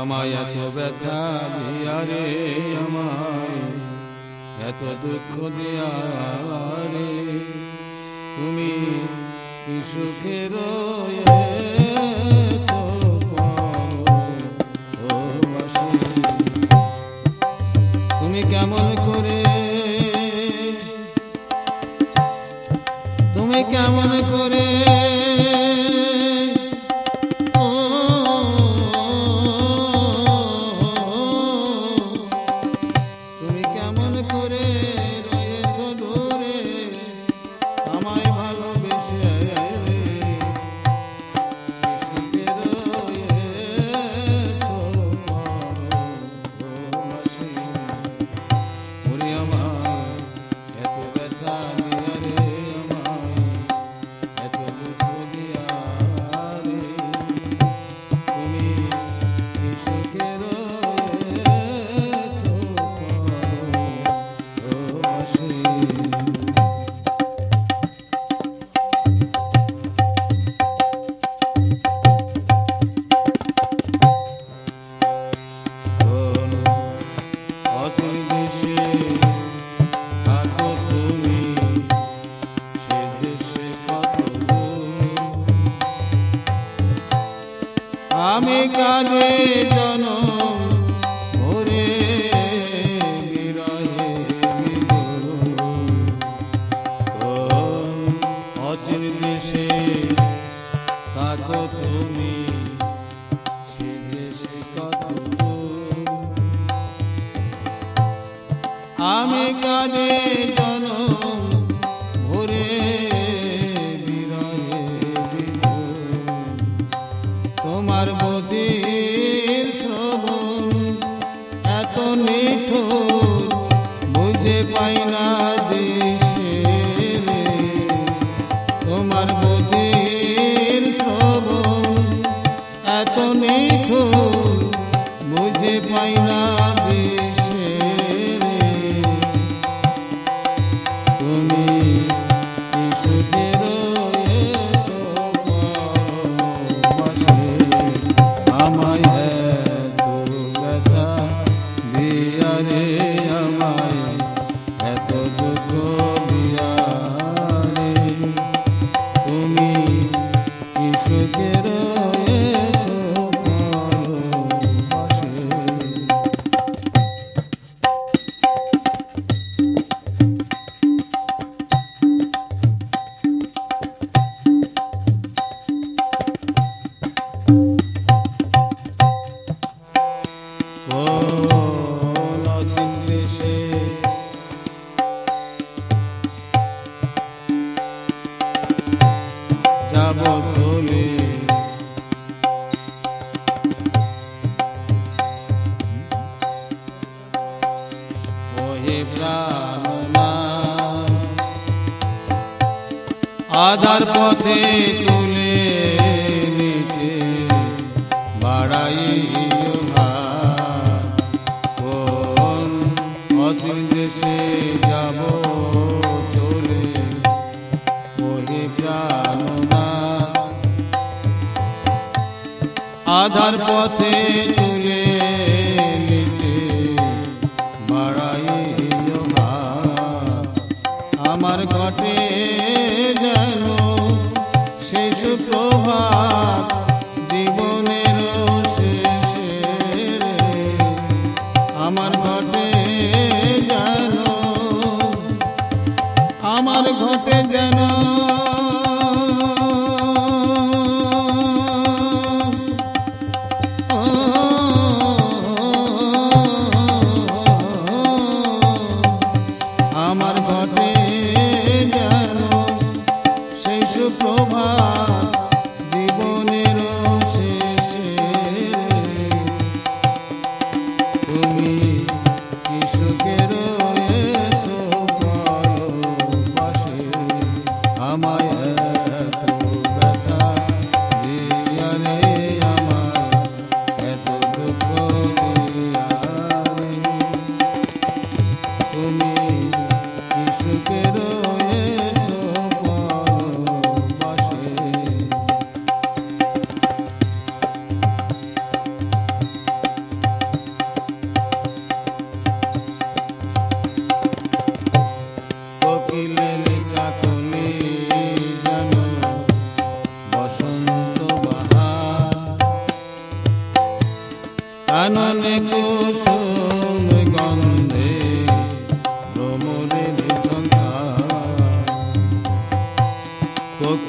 আমায় এত ব্যথা দিয়া রে, আমায় এত দুঃখ দিয়া রে, তুমি কি সুখে রয়েছো ও বাসি, তুমি কেমন করে, তুমি কেমন করে আমি কাজে জনম ভরে বিরহে অচির দেশে থাকো তুমি, সে দেশে কত আমি কাজে জনম ভরে তোমার বুঝির শ্রবণ এত নিঠুর, বুঝে পাই না দেশে রে, তোমার বুঝির শ্রবণ এত নিঠুর, বুঝে পাই না দেশে রে, তুমি কি সুখে রয়েছো আমায় এত ব্যথা দিয়া রে, আমায় এত দুঃখ দিয়া রে, তুমি কি সুখে রয়েছো পরবাসে। যাব চলে ওহে প্রাণনাথ, আধার পথে তুলে নিতে বাড়াইও হাত, কোন অসীম দেশে যাব চলে ওহে প্রাণনাথ, আধার পথে তুলে নিতে বাড়াইও হাত, আমার ঘটে যেন সেই সুপ্রভাত জীবনের শেষে রে, আমার ঘটে যেন, আমার ঘটে যেন আমার ঘটে যেন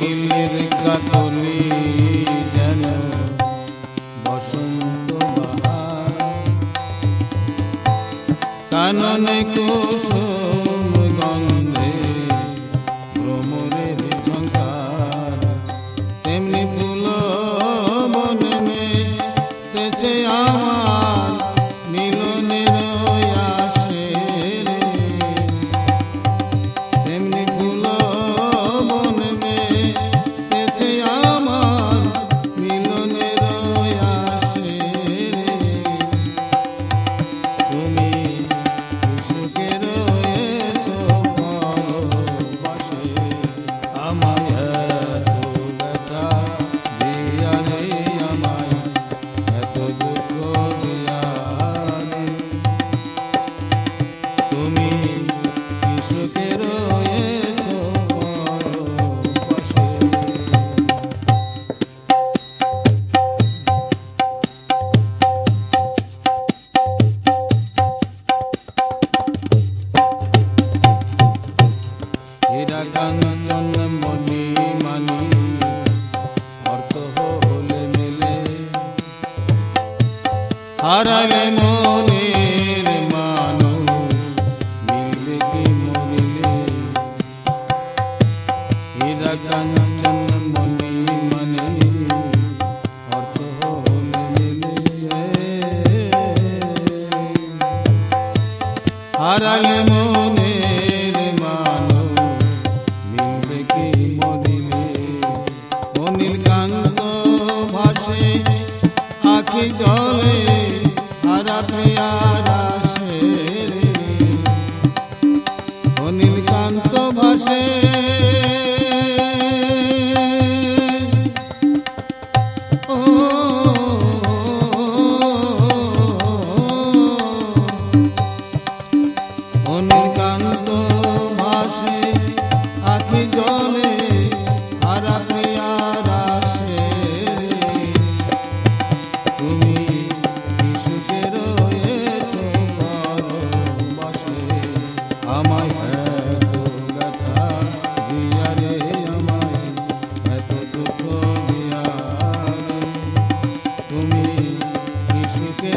কোকিলের কাকলি যেন বসন্ত বাহার, কাননে কুসুম গন্ধে ভ্রমরের ঝঙ্কার, তেমনি ফুল বনে মেতেছে আমার মিলনের আসে রে, তেমনি ফুল বনে মেতেছে আমার মিলনের আসে রে। তুমি সুখে রয়েছো পরবাসে, আমায় এত ব্যথা দিয়া রে, আমায় এত দুঃখ দিয়া রে। তুমি সুখে রয়েছো পরবাসে। হীরা কাঞ্চন মণি মানি অর্থ হলে মেলে, হারালে মনের মানুষ মিলবে কি মরিলে। হীরা কাঞ্চন মণি মানি অর্থ হলে মেলে, হারালে মনের মানুষ মিলবে কি মরিলে। অনিল কান্ত ভাসে আখি জলে, হারা প্রিয়ার আসে রে। অনিল কান্ত ভাসে ও অনিল কান্ত ভাসে আখি জলে, হারা প্রিয়ার আসে রে। তুমি সুখে রয়েছো পরবাসে, আমায় এত ব্যথা দিয়া রে, আমায় এত দুঃখ দিয়া রে। তুমি সুখে